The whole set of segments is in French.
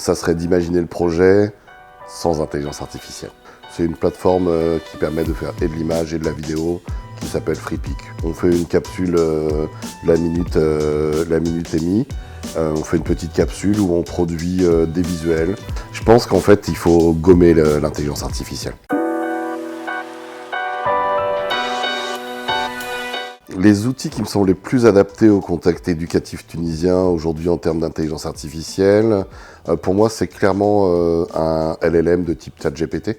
ça serait d'imaginer le projet sans intelligence artificielle. C'est une plateforme qui permet de faire et de l'image et de la vidéo, qui s'appelle FreePic. On fait une capsule la minute et demie. On fait une petite capsule où on produit des visuels. Je pense qu'en fait, il faut gommer l'intelligence artificielle. Les outils qui me semblent les plus adaptés au contexte éducatif tunisien aujourd'hui en termes d'intelligence artificielle, pour moi, c'est clairement un LLM de type ChatGPT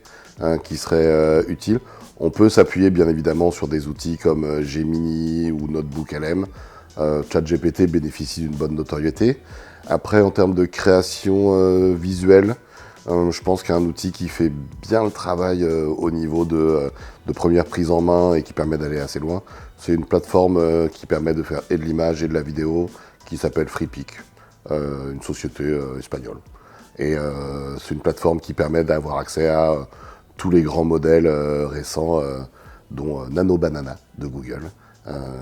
qui serait utile. On peut s'appuyer bien évidemment sur des outils comme Gemini ou NotebookLM. ChatGPT bénéficie d'une bonne notoriété. Après, en termes de création visuelle, je pense qu'un outil qui fait bien le travail au niveau de première prise en main et qui permet d'aller assez loin, c'est une plateforme qui permet de faire et de l'image et de la vidéo qui s'appelle FreePic, une société espagnole. Et c'est une plateforme qui permet d'avoir accès à tous les grands modèles récents, dont Nano Banana de Google.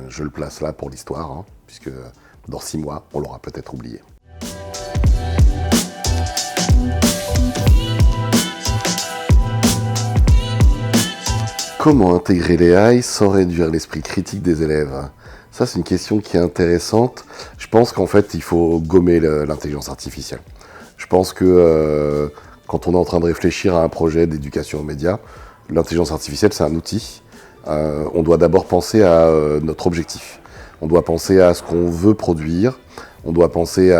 Je le place là pour l'histoire, puisque dans 6 mois, on l'aura peut-être oublié. Comment intégrer l'AI sans réduire l'esprit critique des élèves? Ça, c'est une question qui est intéressante. Je pense qu'en fait, il faut gommer l'intelligence artificielle. Je pense que quand on est en train de réfléchir à un projet d'éducation aux médias, l'intelligence artificielle, c'est un outil. On doit d'abord penser à notre objectif. On doit penser à ce qu'on veut produire. On doit penser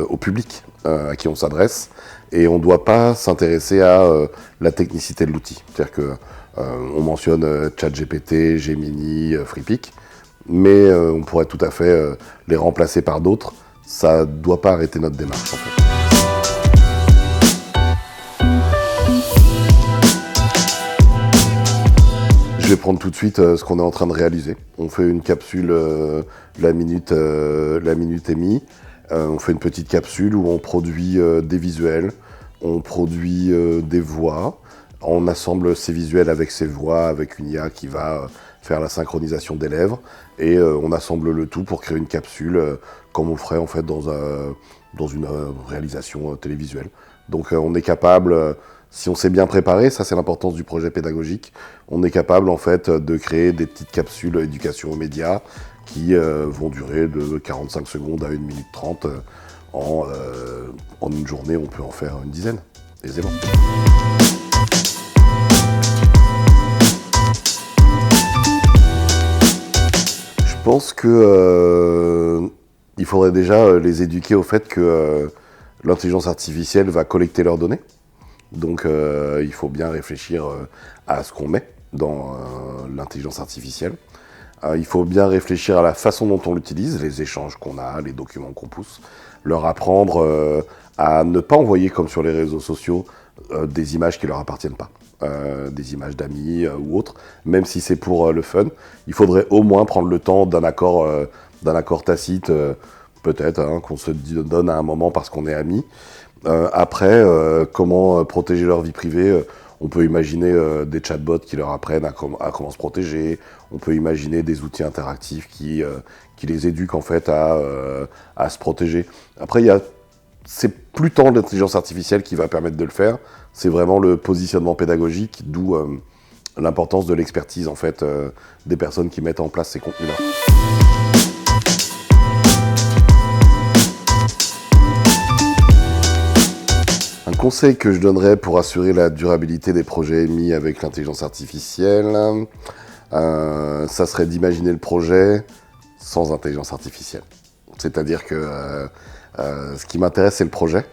au public à qui on s'adresse. Et on ne doit pas s'intéresser à la technicité de l'outil. C'est-à-dire que on mentionne ChatGPT, Gemini, FreePic, mais on pourrait tout à fait les remplacer par d'autres. Ça ne doit pas arrêter notre démarche, en fait. Je vais prendre tout de suite ce qu'on est en train de réaliser. On fait une capsule la minute et demie. On fait une petite capsule où on produit des visuels, on produit des voix. On assemble ces visuels avec ces voix, avec une IA qui va faire la synchronisation des lèvres, et on assemble le tout pour créer une capsule comme on le ferait en fait dans une réalisation télévisuelle. Donc on est capable, si on s'est bien préparé, ça c'est l'importance du projet pédagogique, on est capable en fait de créer des petites capsules éducation aux médias qui vont durer de 45 secondes à 1 minute 30. En une journée, on peut en faire une dizaine, aisément. Je pense que il faudrait déjà les éduquer au fait que l'intelligence artificielle va collecter leurs données. Donc il faut bien réfléchir à ce qu'on met dans l'intelligence artificielle. Il faut bien réfléchir à la façon dont on l'utilise, les échanges qu'on a, les documents qu'on pousse. Leur apprendre à ne pas envoyer, comme sur les réseaux sociaux, des images qui ne leur appartiennent pas. Des images d'amis ou autres, même si c'est pour le fun. Il faudrait au moins prendre le temps d'un accord tacite, peut-être, qu'on se donne à un moment parce qu'on est amis. Après, comment protéger leur vie privée? On peut imaginer des chatbots qui leur apprennent à comment se protéger. On peut imaginer des outils interactifs qui les éduquent en fait à se protéger. Après, c'est plus tant l'intelligence artificielle qui va permettre de le faire, c'est vraiment le positionnement pédagogique, d'où l'importance de l'expertise en fait des personnes qui mettent en place ces contenus-là. Un conseil que je donnerais pour assurer la durabilité des projets émis avec l'intelligence artificielle, ça serait d'imaginer le projet sans intelligence artificielle. C'est-à-dire que ce qui m'intéresse, c'est le projet.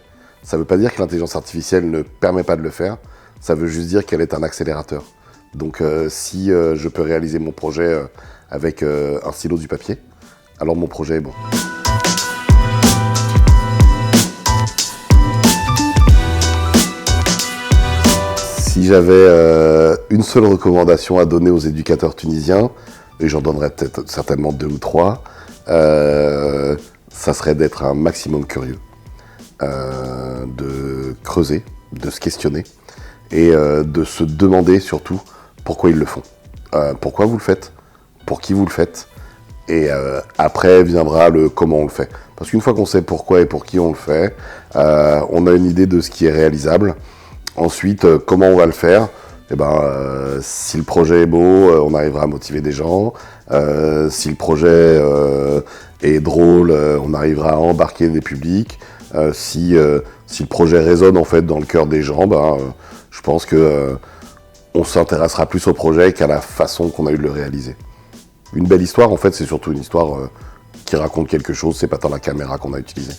Ça ne veut pas dire que l'intelligence artificielle ne permet pas de le faire, ça veut juste dire qu'elle est un accélérateur. Donc si je peux réaliser mon projet avec un stylo, du papier, alors mon projet est bon. Si j'avais une seule recommandation à donner aux éducateurs tunisiens, et j'en donnerais peut-être certainement 2 ou 3, ça serait d'être un maximum curieux, de creuser, de se questionner et de se demander surtout pourquoi ils le font. Pourquoi vous le faites, pour qui vous le faites Et après viendra le comment on le fait. Parce qu'une fois qu'on sait pourquoi et pour qui on le fait, on a une idée de ce qui est réalisable. Ensuite, comment on va le faire? Si le projet est beau, on arrivera à motiver des gens. Si le projet est drôle, on arrivera à embarquer des publics. Si le projet résonne en fait dans le cœur des gens, je pense que on s'intéressera plus au projet qu'à la façon qu'on a eu de le réaliser. Une belle histoire, en fait, c'est surtout une histoire qui raconte quelque chose, c'est pas tant la caméra qu'on a utilisée.